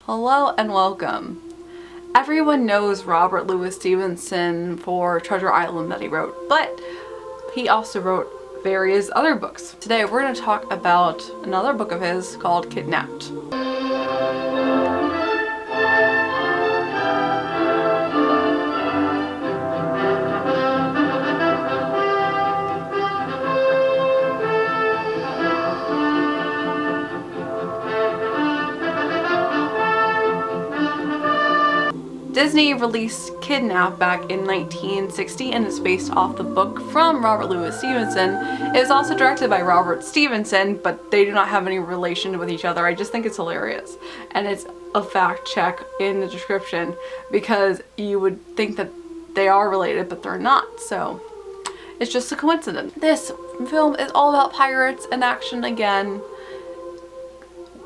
Hello and welcome. Everyone knows Robert Louis Stevenson for Treasure Island that he wrote, but he also wrote various other books. Today we're going to talk about another book of his called Kidnapped. Disney released Kidnapped back in 1960 and is based off the book from Robert Louis Stevenson. It is also directed by Robert Stevenson, but they do not have any relation with each other. I just think it's hilarious. And it's a fact check in the description because you would think that they are related, but they're not. So it's just a coincidence. This film is all about pirates and action again.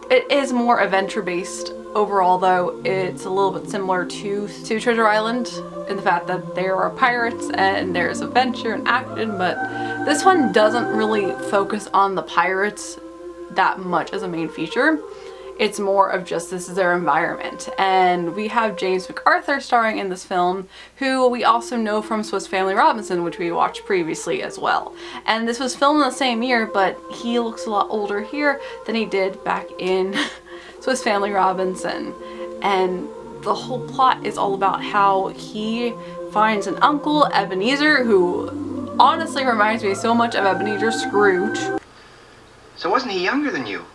It is more adventure based overall, though. It's a little bit similar to Treasure Island in the fact that there are pirates and there's adventure and action, but this one doesn't really focus on the pirates that much as a main feature. It's more of just this is their environment. And we have James MacArthur starring in this film, who we also know from Swiss Family Robinson, which we watched previously as well. And this was filmed in the same year, but he looks a lot older here than he did back in Swiss Family Robinson. And the whole plot is all about how he finds an uncle, Ebenezer, who honestly reminds me so much of Ebenezer Scrooge. So wasn't he younger than you?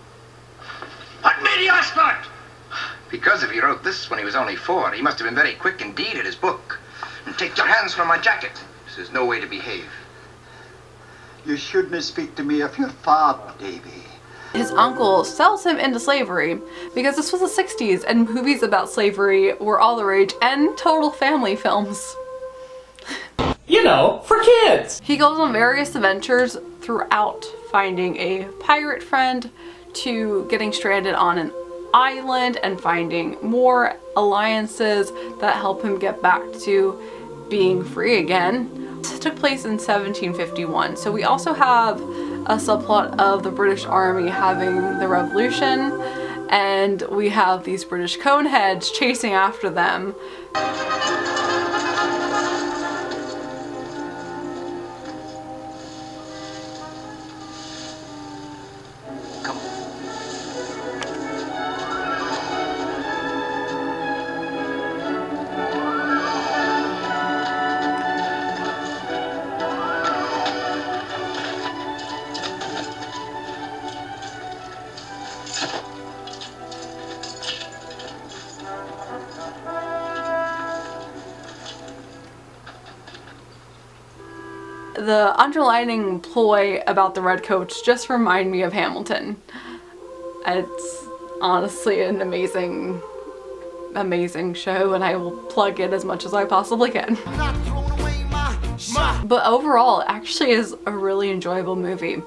What made you ask that? Because if he wrote this when he was only 4, he must have been very quick indeed at his book. And take your hands from my jacket. This is no way to behave. You shouldn't speak to me of your father, Davy. His uncle sells him into slavery because this was the 60s and movies about slavery were all the rage and total family films. You know, for kids! He goes on various adventures throughout, finding a pirate friend to getting stranded on an island and finding more alliances that help him get back to being free again. This took place in 1751, so we also have a subplot of the British Army having the revolution, and we have these British coneheads chasing after them. The underlining ploy about the redcoats just remind me of Hamilton. It's honestly an amazing show, and I will plug it as much as I possibly can. But overall, it actually is a really enjoyable movie.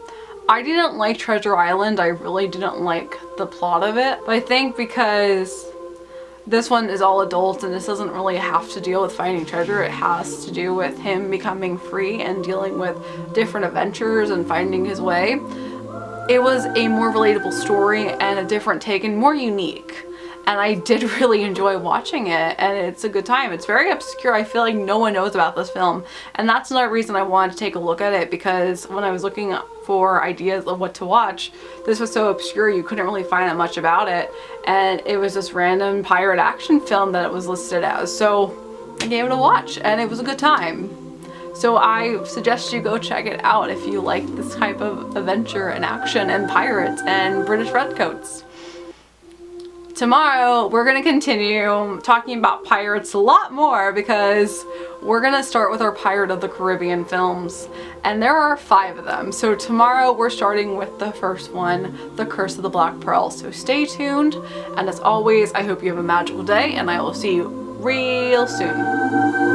I didn't like Treasure Island. I really didn't like the plot of it, but I think because this one is all adults and this doesn't really have to deal with finding treasure. It has to do with him becoming free and dealing with different adventures and finding his way. It was a more relatable story and a different take and more unique. And I did really enjoy watching it, and it's a good time. It's very obscure. I feel like no one knows about this film, and that's another reason I wanted to take a look at it, because when I was looking for ideas of what to watch, this was so obscure you couldn't really find that much about it, and it was this random pirate action film that it was listed as. So I gave it a watch, and it was a good time. So I suggest you go check it out if you like this type of adventure and action and pirates and British redcoats. Tomorrow we're going to continue talking about pirates a lot more, because we're going to start with our Pirate of the Caribbean films, and there are 5 of them. So tomorrow we're starting with the first one, The Curse of the Black Pearl. So stay tuned, and as always, I hope you have a magical day, and I will see you real soon.